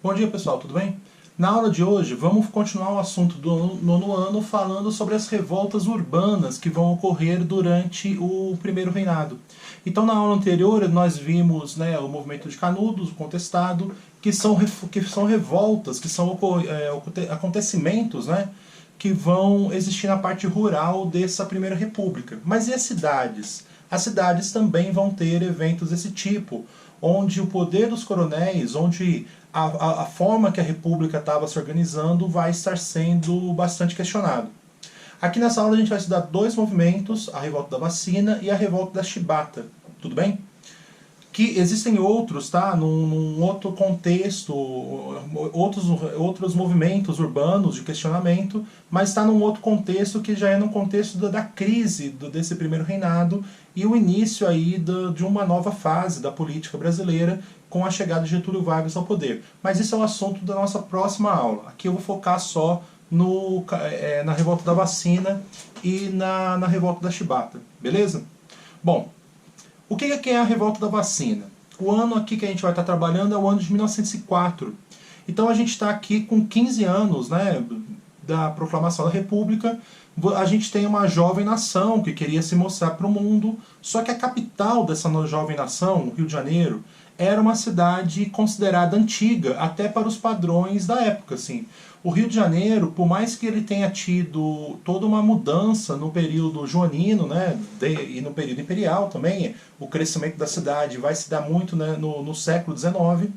Bom dia pessoal, tudo bem? Na aula de hoje vamos continuar o assunto do nono ano falando sobre as revoltas urbanas que vão ocorrer durante o primeiro reinado. Então na aula anterior nós vimos o movimento de Canudos, o contestado, que são revoltas, que são acontecimentos que vão existir na parte rural dessa primeira república. Mas e as cidades? As cidades também vão ter eventos desse tipo, onde o poder dos coronéis, onde a forma que a república estava se organizando vai estar sendo bastante questionado. Aqui nessa aula a gente vai estudar dois movimentos, a revolta da vacina e a revolta da chibata, tudo bem? Que existem outros, tá? Num outro contexto, outros movimentos urbanos de questionamento, mas está num outro contexto que já é no contexto da crise desse primeiro reinado e o início aí de uma nova fase da política brasileira com a chegada de Getúlio Vargas ao poder. Mas isso é o assunto da nossa próxima aula. Aqui eu vou focar só na revolta da vacina e na revolta da chibata, beleza? Bom, o que é a revolta da vacina? O ano aqui que a gente vai estar trabalhando é o ano de 1904. Então a gente está aqui com 15 anos da proclamação da República. A gente tem uma jovem nação que queria se mostrar para o mundo, só que a capital dessa jovem nação, o Rio de Janeiro, era uma cidade considerada antiga, até para os padrões da época. Assim. O Rio de Janeiro, por mais que ele tenha tido toda uma mudança no período joanino e no período imperial também, o crescimento da cidade vai se dar muito no século XIX,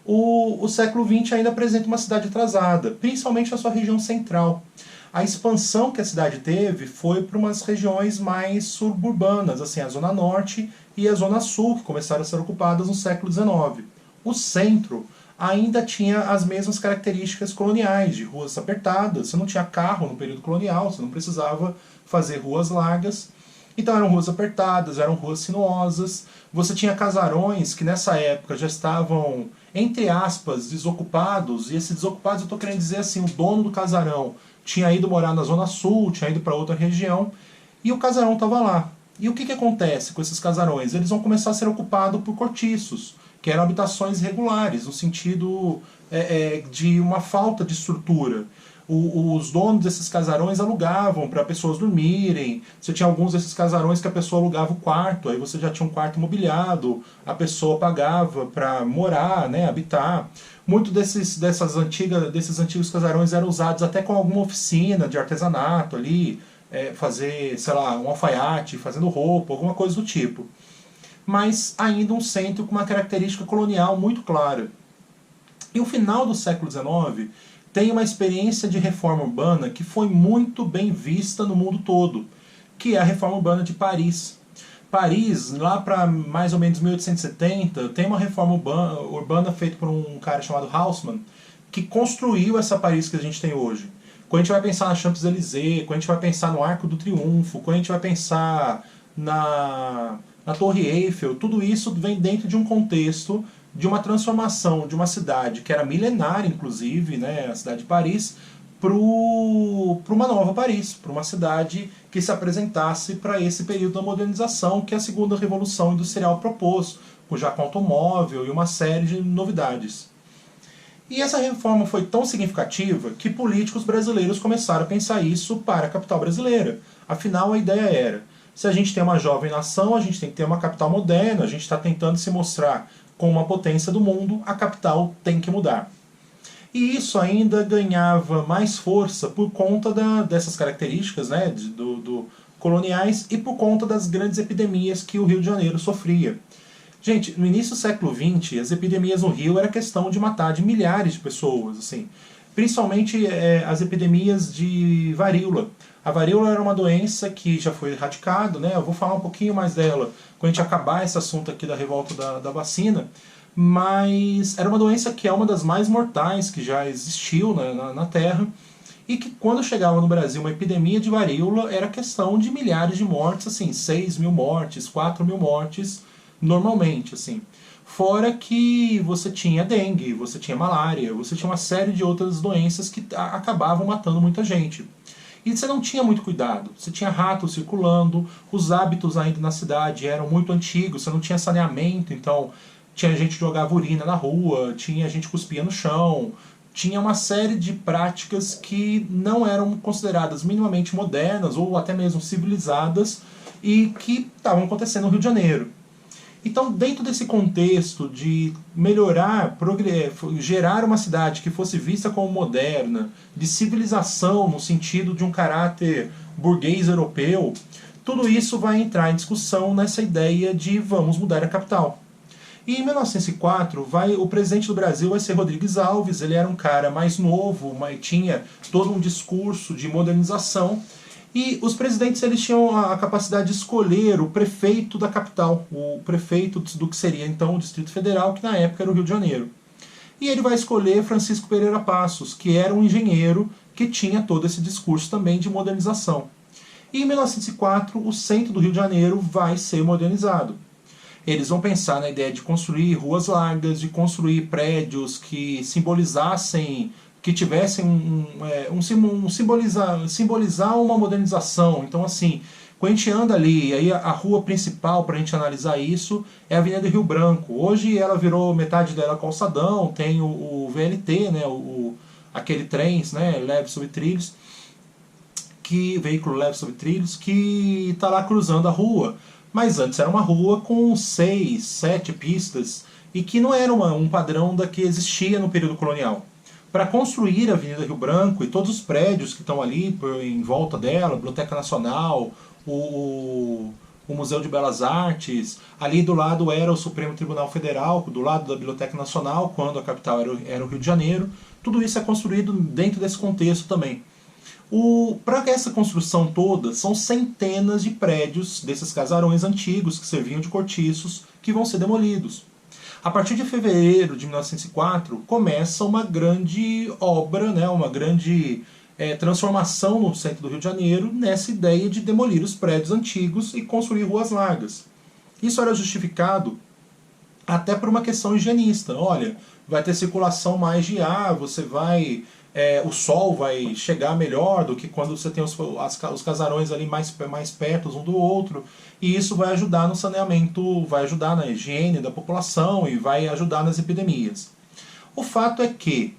o século XX ainda apresenta uma cidade atrasada, principalmente na sua região central. A expansão que a cidade teve foi para umas regiões mais suburbanas, assim, a Zona Norte e a Zona Sul, que começaram a ser ocupadas no século XIX. O centro ainda tinha as mesmas características coloniais, de ruas apertadas, você não tinha carro no período colonial, você não precisava fazer ruas largas. Então eram ruas apertadas, eram ruas sinuosas, você tinha casarões que nessa época já estavam, entre aspas, desocupados, e esses desocupados eu estou querendo dizer assim, o dono do casarão tinha ido morar na Zona Sul, tinha ido para outra região, e o casarão estava lá. E o que acontece com esses casarões? Eles vão começar a ser ocupados por cortiços, que eram habitações regulares, no sentido de uma falta de estrutura. Os donos desses casarões alugavam para pessoas dormirem. Você tinha alguns desses casarões que a pessoa alugava o quarto, aí você já tinha um quarto mobiliado, a pessoa pagava para morar, habitar. Muitos desses antigos casarões eram usados até com alguma oficina de artesanato ali, fazer, sei lá, um alfaiate, fazendo roupa, alguma coisa do tipo. Mas ainda um centro com uma característica colonial muito clara. E o final do século XIX tem uma experiência de reforma urbana que foi muito bem vista no mundo todo, que é a reforma urbana de Paris. Paris, lá para mais ou menos 1870, tem uma reforma urbana feita por um cara chamado Haussmann, que construiu essa Paris que a gente tem hoje. Quando a gente vai pensar na Champs-Élysées, quando a gente vai pensar no Arco do Triunfo, quando a gente vai pensar na Torre Eiffel, tudo isso vem dentro de um contexto de uma transformação de uma cidade que era milenária, inclusive, a cidade de Paris, para uma nova Paris, para uma cidade que se apresentasse para esse período da modernização que a segunda revolução industrial propôs, já com automóvel e uma série de novidades. E essa reforma foi tão significativa que políticos brasileiros começaram a pensar isso para a capital brasileira. Afinal, a ideia era, se a gente tem uma jovem nação, a gente tem que ter uma capital moderna, a gente está tentando se mostrar como uma potência do mundo, a capital tem que mudar. E isso ainda ganhava mais força por conta dessas características coloniais e por conta das grandes epidemias que o Rio de Janeiro sofria. Gente, no início do século XX, as epidemias no Rio era questão de matar de milhares de pessoas, assim. Principalmente as epidemias de varíola. A varíola era uma doença que já foi erradicada, eu vou falar um pouquinho mais dela quando a gente acabar esse assunto aqui da revolta da vacina, mas era uma doença que é uma das mais mortais que já existiu na Terra, e que quando chegava no Brasil uma epidemia de varíola era questão de milhares de mortes, assim, 6 mil mortes, 4 mil mortes, normalmente, assim. Fora que você tinha dengue, você tinha malária, você tinha uma série de outras doenças que acabavam matando muita gente. E você não tinha muito cuidado. Você tinha ratos circulando, os hábitos ainda na cidade eram muito antigos, você não tinha saneamento, então tinha gente que jogava urina na rua, tinha gente que cuspia no chão, tinha uma série de práticas que não eram consideradas minimamente modernas ou até mesmo civilizadas e que estavam acontecendo no Rio de Janeiro. Então, dentro desse contexto de melhorar, gerar uma cidade que fosse vista como moderna, de civilização no sentido de um caráter burguês europeu, tudo isso vai entrar em discussão nessa ideia de vamos mudar a capital. E em 1904, o presidente do Brasil vai ser Rodrigues Alves. Ele era um cara mais novo, mas tinha todo um discurso de modernização. E os presidentes eles tinham a capacidade de escolher o prefeito da capital, o prefeito do que seria então o Distrito Federal, que na época era o Rio de Janeiro. E ele vai escolher Francisco Pereira Passos, que era um engenheiro que tinha todo esse discurso também de modernização. E em 1904, o centro do Rio de Janeiro vai ser modernizado. Eles vão pensar na ideia de construir ruas largas, de construir prédios que simbolizassem, que tivessem simbolizar uma modernização. Então, assim, quando a gente anda ali, aí a rua principal para a gente analisar isso é a Avenida Rio Branco. Hoje ela virou metade dela calçadão, tem o VLT, né, aquele trem, né, leve sobre trilhos, veículo leve sobre trilhos, que está lá cruzando a rua. Mas antes era uma rua com 6, 7 pistas e que não era um padrão da que existia no período colonial. Para construir a Avenida Rio Branco e todos os prédios que estão ali em volta dela, a Biblioteca Nacional, o Museu de Belas Artes, ali do lado era o Supremo Tribunal Federal, do lado da Biblioteca Nacional, quando a capital era o Rio de Janeiro. Tudo isso é construído dentro desse contexto também. Para essa construção toda, são centenas de prédios desses casarões antigos que serviam de cortiços que vão ser demolidos. A partir de fevereiro de 1904, começa uma grande obra, né, uma grande transformação no centro do Rio de Janeiro nessa ideia de demolir os prédios antigos e construir ruas largas. Isso era justificado até por uma questão higienista. Olha, vai ter circulação mais de ar, o sol vai chegar melhor do que quando você tem os casarões ali mais perto um do outro, e isso vai ajudar no saneamento, vai ajudar na higiene da população e vai ajudar nas epidemias. O fato é que,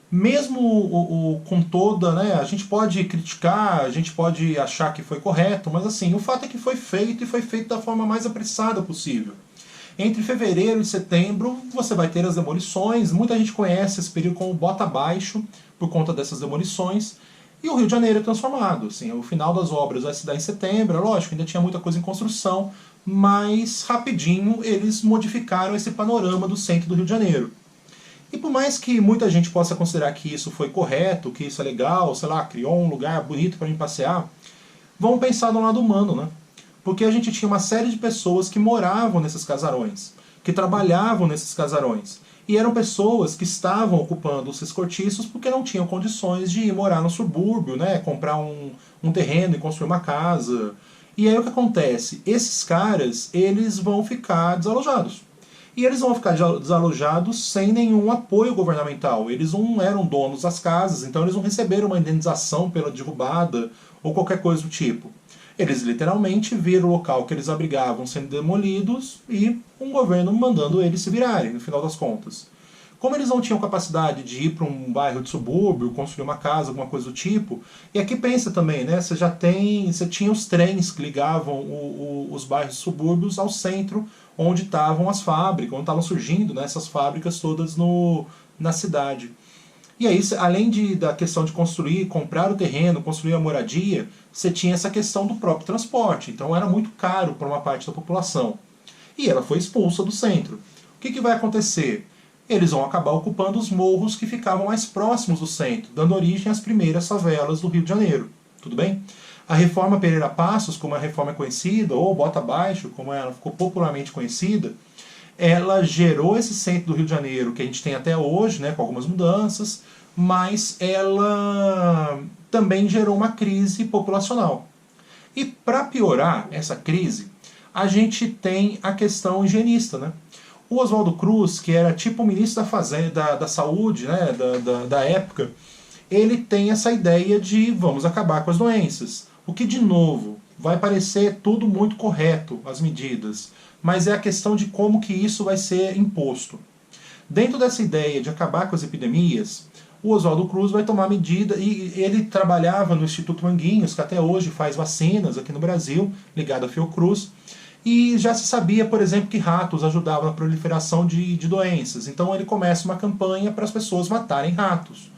mesmo com toda, né, a gente pode criticar, a gente pode achar que foi correto, mas assim, o fato é que foi feito e foi feito da forma mais apressada possível. Entre fevereiro e setembro você vai ter as demolições, muita gente conhece esse período como bota abaixo por conta dessas demolições, e o Rio de Janeiro é transformado. Assim, o final das obras vai se dar em setembro, é lógico, ainda tinha muita coisa em construção, mas rapidinho eles modificaram esse panorama do centro do Rio de Janeiro. E por mais que muita gente possa considerar que isso foi correto, que isso é legal, sei lá, criou um lugar bonito para mim passear, vamos pensar do lado humano, né? Porque a gente tinha uma série de pessoas que moravam nesses casarões, que trabalhavam nesses casarões. E eram pessoas que estavam ocupando esses cortiços porque não tinham condições de ir morar no subúrbio, né? Comprar um terreno e construir uma casa. E aí o que acontece? Esses caras, eles vão ficar desalojados. E eles vão ficar desalojados sem nenhum apoio governamental. Eles não eram donos das casas, então eles não receberam uma indenização pela derrubada ou qualquer coisa do tipo. Eles literalmente viram o local que eles abrigavam sendo demolidos e um governo mandando eles se virarem, no final das contas. Como eles não tinham capacidade de ir para um bairro de subúrbio, construir uma casa, alguma coisa do tipo, e aqui pensa também, né? Você tinha os trens que ligavam os bairros subúrbios ao centro, onde estavam as fábricas, onde estavam surgindo, né, essas fábricas todas na cidade. E aí, além da questão de comprar o terreno, construir a moradia, você tinha essa questão do próprio transporte. Então era muito caro para uma parte da população. E ela foi expulsa do centro. O que vai acontecer? Eles vão acabar ocupando os morros que ficavam mais próximos do centro, dando origem às primeiras favelas do Rio de Janeiro. Tudo bem? A reforma Pereira Passos, como a reforma é conhecida, ou Bota Abaixo, como ela ficou popularmente conhecida, ela gerou esse centro do Rio de Janeiro que a gente tem até hoje, né, com algumas mudanças, mas ela também gerou uma crise populacional. E para piorar essa crise, a gente tem a questão higienista, né? O Oswaldo Cruz, que era tipo o ministro da Fazenda, da Saúde, né, da época, ele tem essa ideia de vamos acabar com as doenças. O que, de novo, vai parecer tudo muito correto, as medidas. mas é a questão de como que isso vai ser imposto. Dentro dessa ideia de acabar com as epidemias, o Oswaldo Cruz vai tomar medida, e ele trabalhava no Instituto Manguinhos, que até hoje faz vacinas aqui no Brasil, ligado à Fiocruz, e já se sabia, por exemplo, que ratos ajudavam na proliferação de doenças. Então ele começa uma campanha para as pessoas matarem ratos.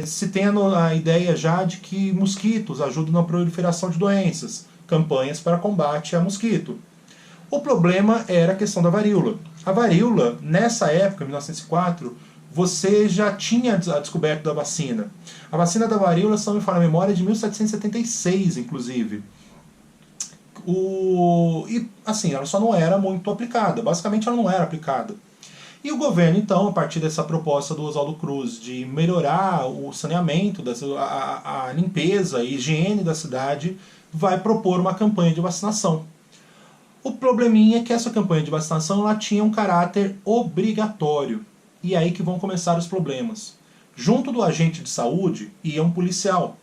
Se tem a ideia já de que mosquitos ajudam na proliferação de doenças, campanhas para combate a mosquito. O problema era a questão da varíola. A varíola, nessa época, em 1904, você já tinha a descoberta da vacina. A vacina da varíola, se não me falha a memória, é de 1776, inclusive. E, assim, ela só não era muito aplicada. Basicamente, ela não era aplicada. E o governo, então, a partir dessa proposta do Oswaldo Cruz de melhorar o saneamento, a limpeza e higiene da cidade, vai propor uma campanha de vacinação. O probleminha é que essa campanha de vacinação ela tinha um caráter obrigatório. E é aí que vão começar os problemas. Junto do agente de saúde ia um policial.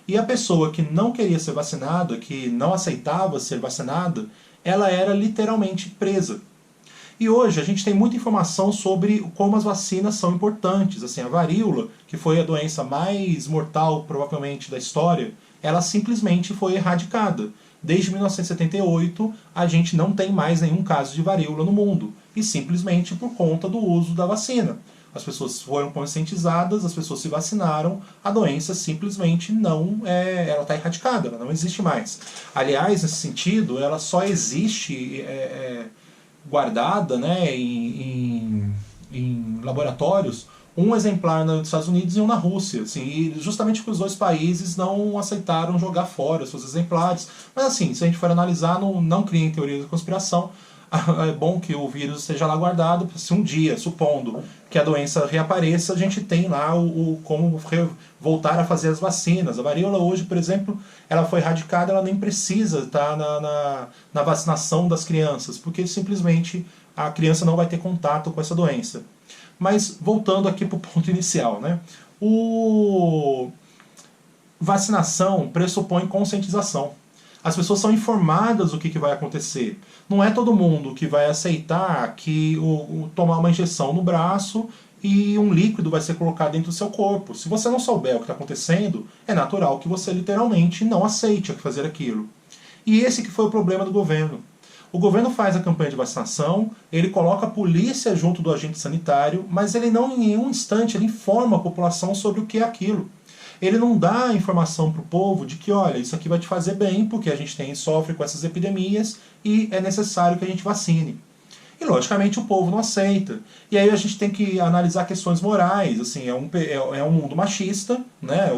E a pessoa que não queria ser vacinada, que não aceitava ser vacinada, ela era literalmente presa. E hoje a gente tem muita informação sobre como as vacinas são importantes. Assim, a varíola, que foi a doença mais mortal provavelmente da história, ela simplesmente foi erradicada. Desde 1978, a gente não tem mais nenhum caso de varíola no mundo. E simplesmente por conta do uso da vacina. As pessoas foram conscientizadas, as pessoas se vacinaram, a doença simplesmente não ela está erradicada, ela não existe mais. Aliás, nesse sentido, ela só existe guardada, né, em laboratórios, um exemplar nos Estados Unidos e um na Rússia, assim, e justamente porque os dois países não aceitaram jogar fora seus exemplares. Mas assim, se a gente for analisar, não criem teoria da conspiração. É bom que o vírus esteja lá guardado, se um dia, supondo que a doença reapareça, a gente tem lá como voltar a fazer as vacinas. A varíola hoje, por exemplo, ela foi erradicada, ela nem precisa estar na vacinação das crianças, porque simplesmente a criança não vai ter contato com essa doença. Mas voltando aqui para o ponto inicial, né? Vacinação pressupõe conscientização. As pessoas são informadas do que vai acontecer. Não é todo mundo que vai aceitar que tomar uma injeção no braço e um líquido vai ser colocado dentro do seu corpo. Se você não souber o que está acontecendo, é natural que você literalmente não aceite fazer aquilo. E esse que foi o problema do governo. O governo faz a campanha de vacinação, ele coloca a polícia junto do agente sanitário, mas ele não em nenhum instante ele informa a população sobre o que é aquilo. Ele não dá a informação para o povo de que, olha, isso aqui vai te fazer bem, porque a gente sofre com essas epidemias e é necessário que a gente vacine. E, logicamente, o povo não aceita. E aí a gente tem que analisar questões morais. Assim, é um mundo machista, né?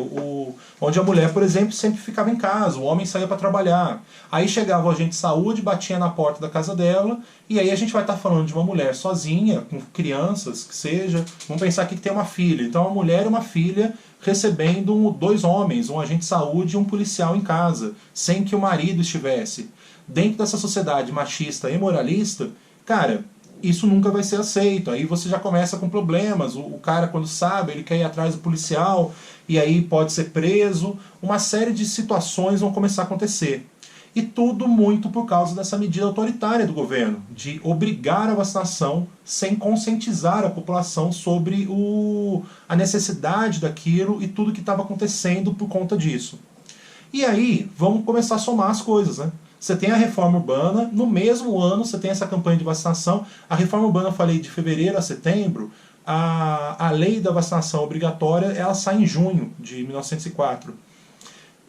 Onde a mulher, por exemplo, sempre ficava em casa, o homem saía para trabalhar. Aí chegava o agente de saúde, batia na porta da casa dela, e aí a gente vai estar falando de uma mulher sozinha, com crianças, que seja. Vamos pensar aqui que tem uma filha. Então, uma mulher e uma filha recebendo 2 homens, um agente de saúde e um policial em casa, sem que o marido estivesse. Dentro dessa sociedade machista e moralista, cara, isso nunca vai ser aceito. Aí você já começa com problemas. O cara, quando sabe, ele quer ir atrás do policial, e aí pode ser preso. Uma série de situações vão começar a acontecer. E tudo muito por causa dessa medida autoritária do governo, de obrigar a vacinação sem conscientizar a população sobre a necessidade daquilo e tudo que estava acontecendo por conta disso. E aí, vamos começar a somar as coisas, né? Você tem a reforma urbana, no mesmo ano você tem essa campanha de vacinação. A reforma urbana, eu falei, de fevereiro a setembro. A lei da vacinação obrigatória, ela sai em junho de 1904.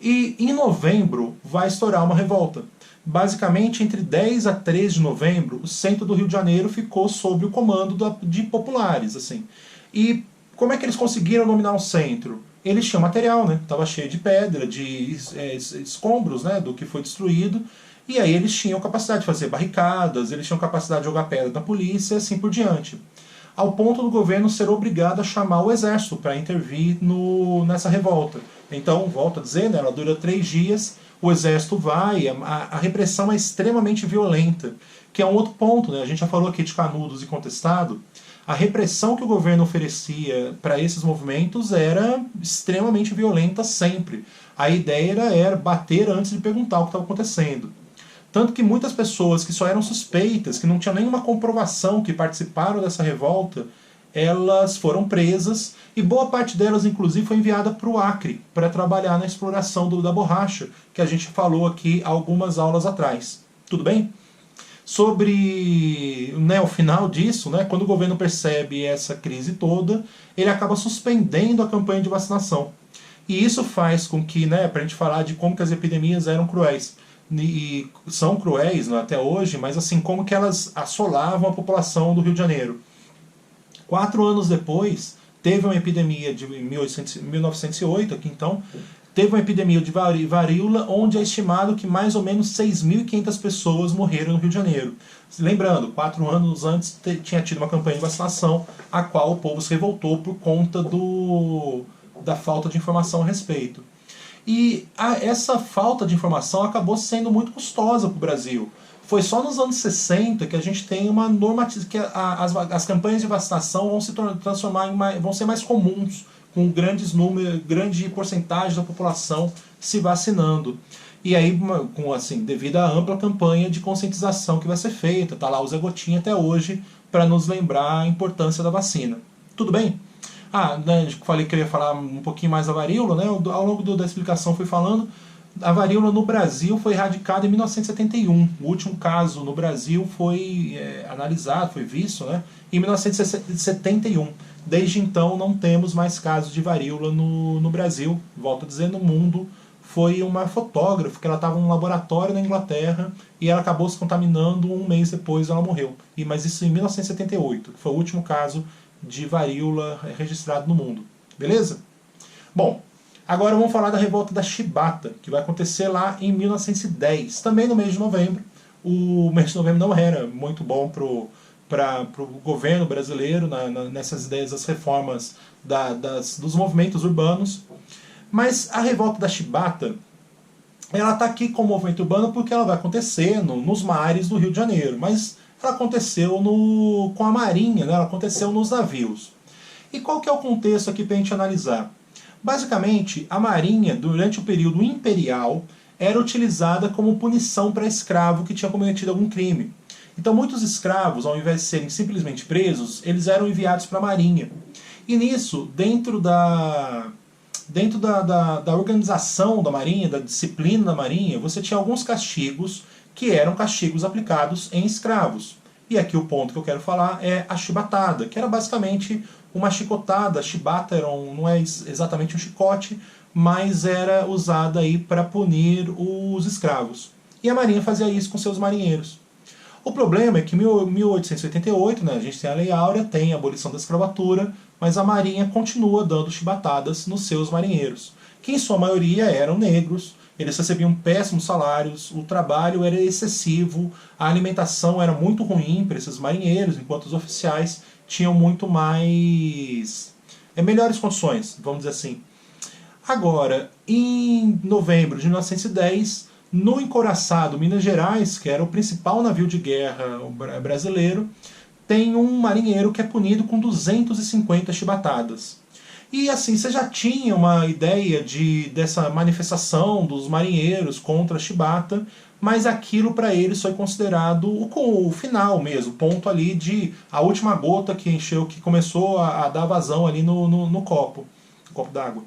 E em novembro vai estourar uma revolta. Basicamente, entre 10 a 13 de novembro, o centro do Rio de Janeiro ficou sob o comando de populares. Assim. E como é que eles conseguiram dominar o centro? Eles tinham material, né? Estava cheio de pedra, de escombros, né? Do que foi destruído. E aí eles tinham capacidade de fazer barricadas, eles tinham capacidade de jogar pedra na polícia e assim por diante. Ao ponto do governo ser obrigado a chamar o exército para intervir nessa revolta. Então, volto a dizer, né, ela dura 3 dias, o exército vai, a repressão é extremamente violenta, que é um outro ponto, né? A gente já falou aqui de Canudos e Contestado. A repressão que o governo oferecia para esses movimentos era extremamente violenta sempre. A ideia era bater antes de perguntar o que estava acontecendo. Tanto que muitas pessoas que só eram suspeitas, que não tinham nenhuma comprovação que participaram dessa revolta, elas foram presas e boa parte delas, inclusive, foi enviada para o Acre para trabalhar na exploração da borracha, que a gente falou aqui algumas aulas atrás. Tudo bem? Sobre, né, o final disso, né, quando o governo percebe essa crise toda, ele acaba suspendendo a campanha de vacinação. E isso faz com que, né, para a gente falar de como que as epidemias eram cruéis, e são cruéis, né, até hoje, mas assim, como que elas assolavam a população do Rio de Janeiro. 4 anos depois, teve uma epidemia de 1908, aqui então, teve uma epidemia de varíola, onde é estimado que mais ou menos 6.500 pessoas morreram no Rio de Janeiro. Lembrando, 4 anos antes tinha tido uma campanha de vacinação, a qual o povo se revoltou por conta da falta de informação a respeito. E essa falta de informação acabou sendo muito custosa para o Brasil. Foi só nos anos 60 que a gente tem uma normatização, que as campanhas de vacinação vão se transformar vão ser mais comuns, com grande porcentagem da população se vacinando. E aí, devido à ampla campanha de conscientização que vai ser feita, tá lá o Zé Gotinha até hoje para nos lembrar a importância da vacina. Tudo bem? Né, falei que eu ia falar um pouquinho mais da varíola, né? Ao longo da explicação fui falando. A varíola no Brasil foi erradicada em 1971. O último caso no Brasil foi analisado, foi visto, né, em 1971. Desde então não temos mais casos de varíola no Brasil. Volto a dizer, no mundo. Foi uma fotógrafa que ela estava num laboratório na Inglaterra e ela acabou se contaminando 1 mês depois ela morreu. Mas isso em 1978, que foi o último caso de varíola registrado no mundo. Beleza? Bom, agora vamos falar da revolta da Chibata, que vai acontecer lá em 1910, também no mês de novembro. O mês de novembro não era muito bom para o governo brasileiro nessas ideias das reformas dos movimentos urbanos. Mas a revolta da Chibata, ela está aqui como movimento urbano porque ela vai acontecer nos mares do Rio de Janeiro, mas ela aconteceu com a marinha, né? Ela aconteceu nos navios. E qual que é o contexto aqui para a gente analisar? Basicamente, a marinha, durante o período imperial, era utilizada como punição para escravo que tinha cometido algum crime. Então muitos escravos, ao invés de serem simplesmente presos, eles eram enviados para a marinha. E nisso, dentro da organização da marinha, da disciplina da marinha, você tinha alguns castigos que eram castigos aplicados em escravos. E aqui o ponto que eu quero falar é a chibatada, que era basicamente uma chicotada. A chibata não é exatamente um chicote, mas era usada aí para punir os escravos. E a marinha fazia isso com seus marinheiros. O problema é que em 1888, né, a gente tem a Lei Áurea, tem a abolição da escravatura, mas a marinha continua dando chibatadas nos seus marinheiros, que em sua maioria eram negros. Eles recebiam péssimos salários, o trabalho era excessivo, a alimentação era muito ruim para esses marinheiros, enquanto os oficiais tinham muito mais melhores condições, vamos dizer assim. Agora, em novembro de 1910, no encouraçado Minas Gerais, que era o principal navio de guerra brasileiro, tem um marinheiro que é punido com 250 chibatadas. E assim, você já tinha uma ideia dessa manifestação dos marinheiros contra a chibata, mas aquilo para eles foi considerado o final mesmo, o ponto ali a última gota que encheu, que começou a dar vazão ali no copo d'água.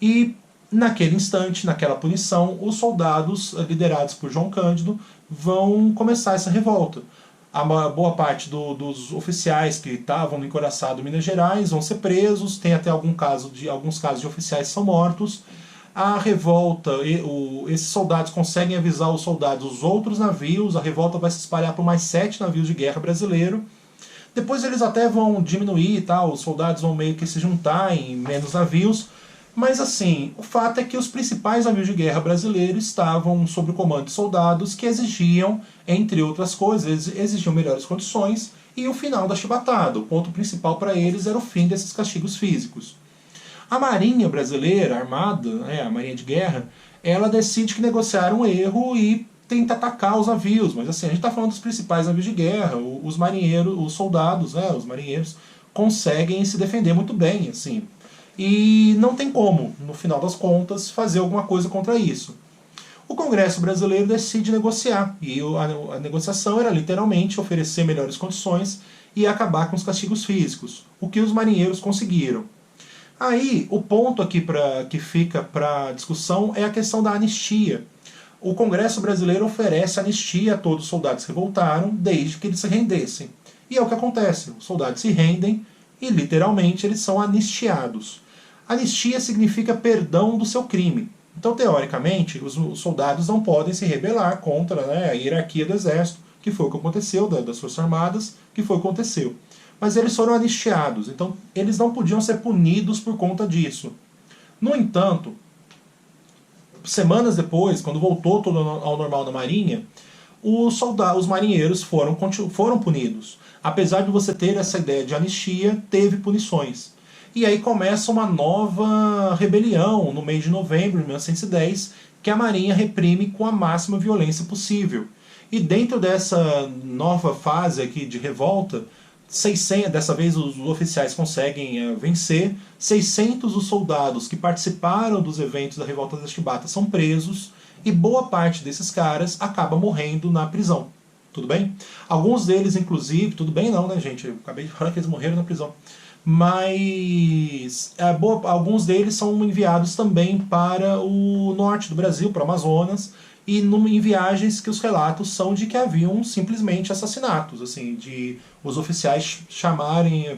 E naquele instante, naquela punição, os soldados liderados por João Cândido vão começar essa revolta. A boa parte dos oficiais que estavam no encouraçado Minas Gerais vão ser presos, tem até alguns casos de oficiais que são mortos. A revolta, esses soldados conseguem avisar os soldados dos outros navios, a revolta vai se espalhar por mais 7 navios de guerra brasileiro. Depois eles até vão diminuir, tá? Os soldados vão meio que se juntar em menos navios. Mas assim, o fato é que os principais navios de guerra brasileiros estavam sob o comando de soldados que exigiam, entre outras coisas, exigiam melhores condições e o final da chibatada. O ponto principal para eles era o fim desses castigos físicos. A Marinha brasileira, a Armada, a Marinha de Guerra, ela decide que negociar um erro e tenta atacar os navios. Mas assim, a gente está falando dos principais navios de guerra, os marinheiros, os soldados, os marinheiros conseguem se defender muito bem, assim. E não tem como, no final das contas, fazer alguma coisa contra isso. O Congresso brasileiro decide negociar, e a negociação era literalmente oferecer melhores condições e acabar com os castigos físicos, o que os marinheiros conseguiram. Aí, o ponto aqui que fica para discussão é a questão da anistia. O Congresso brasileiro oferece anistia a todos os soldados que revoltaram, desde que eles se rendessem. E é o que acontece, os soldados se rendem e literalmente eles são anistiados. Anistia significa perdão do seu crime. Então, teoricamente, os soldados não podem se rebelar contra, né, a hierarquia do exército, que foi o que aconteceu, das Forças Armadas, que foi o que aconteceu. Mas eles foram anistiados, então eles não podiam ser punidos por conta disso. No entanto, semanas depois, quando voltou tudo ao normal na Marinha, os marinheiros foram punidos. Apesar de você ter essa ideia de anistia, teve punições. E aí começa uma nova rebelião no mês de novembro de 1910, que a Marinha reprime com a máxima violência possível. E dentro dessa nova fase aqui de revolta, 600, dessa vez os oficiais conseguem vencer, 600 dos soldados que participaram dos eventos da Revolta das Chibatas são presos, e boa parte desses caras acaba morrendo na prisão. Tudo bem? Alguns deles, inclusive, tudo bem não, né, gente? Eu acabei de falar que eles morreram na prisão. Mas alguns deles são enviados também para o norte do Brasil, para o Amazonas, e em viagens que os relatos são de que haviam simplesmente assassinatos, assim, de os oficiais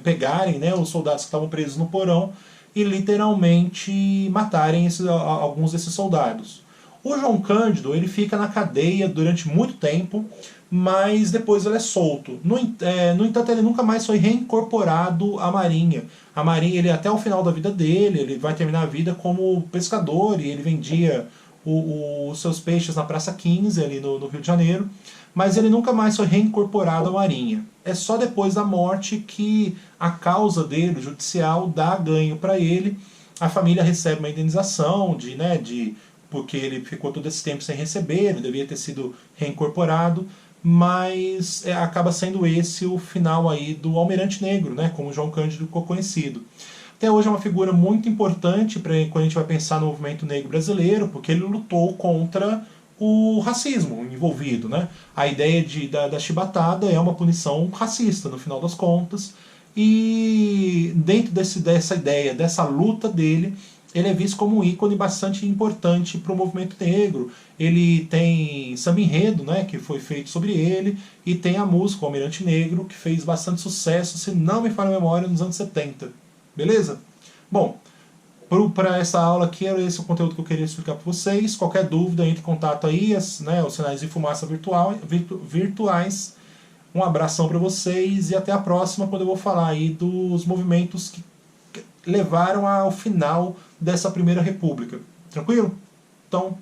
pegarem, né, os soldados que estavam presos no porão e literalmente matarem alguns desses soldados. O João Cândido, ele fica na cadeia durante muito tempo, mas depois ele é solto. No entanto, ele nunca mais foi reincorporado à Marinha. A Marinha, ele até o final da vida dele, ele vai terminar a vida como pescador, e ele vendia os seus peixes na Praça 15, ali no Rio de Janeiro, mas ele nunca mais foi reincorporado à Marinha. É só depois da morte que a causa dele, judicial, dá ganho para ele. A família recebe uma indenização porque ele ficou todo esse tempo sem receber, ele devia ter sido reincorporado, mas acaba sendo esse o final aí do Almirante Negro, né, como João Cândido ficou conhecido. Até hoje é uma figura muito importante quando a gente vai pensar no movimento negro brasileiro, porque ele lutou contra o racismo envolvido, né? A ideia da chibatada é uma punição racista, no final das contas, e dentro dessa ideia, dessa luta dele, ele é visto como um ícone bastante importante para o movimento negro. Ele tem samba enredo, né, que foi feito sobre ele, e tem a música, o Almirante Negro, que fez bastante sucesso, se não me falha a memória, nos anos 70. Beleza? Bom, para essa aula aqui era esse o conteúdo que eu queria explicar para vocês. Qualquer dúvida, entre em contato aí, os sinais de fumaça virtuais. Um abração para vocês e até a próxima, quando eu vou falar aí dos movimentos que levaram ao final dessa Primeira República. Tranquilo? Então,